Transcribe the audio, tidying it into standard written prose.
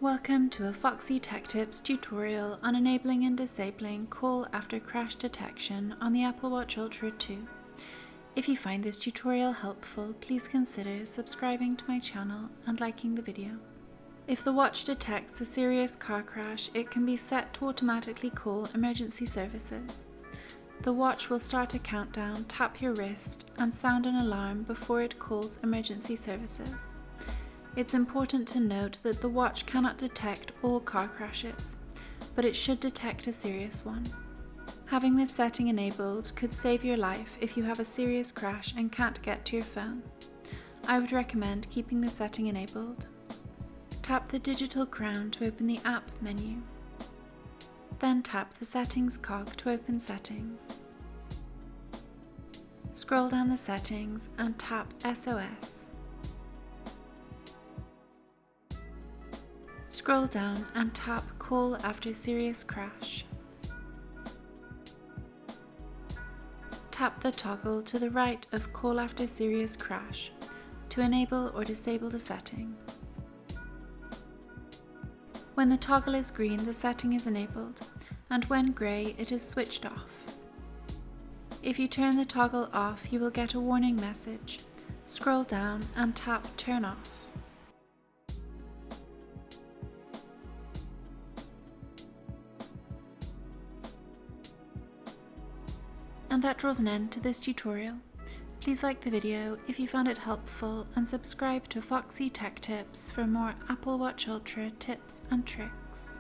Welcome to a Foxy Tech Tips tutorial on enabling and disabling call after crash detection on the Apple Watch Ultra 2. If you find this tutorial helpful, please consider subscribing to my channel and liking the video. If the watch detects a serious car crash, it can be set to automatically call emergency services. The watch will start a countdown, tap your wrist, and sound an alarm before it calls emergency services. It's important to note that the watch cannot detect all car crashes, but it should detect a serious one. Having this setting enabled could save your life if you have a serious crash and can't get to your phone. I would recommend keeping the setting enabled. Tap the digital crown to open the app menu. Then tap the settings cog to open settings. Scroll down the settings and tap SOS. Scroll down and tap Call After Serious Crash. Tap the toggle to the right of Call After Serious Crash to enable or disable the setting. When the toggle is green, the setting is enabled, and when grey, it is switched off. If you turn the toggle off, you will get a warning message. Scroll down and tap Turn Off. And that draws an end to this tutorial. Please like the video if you found it helpful and subscribe to Foxy Tech Tips for more Apple Watch Ultra tips and tricks.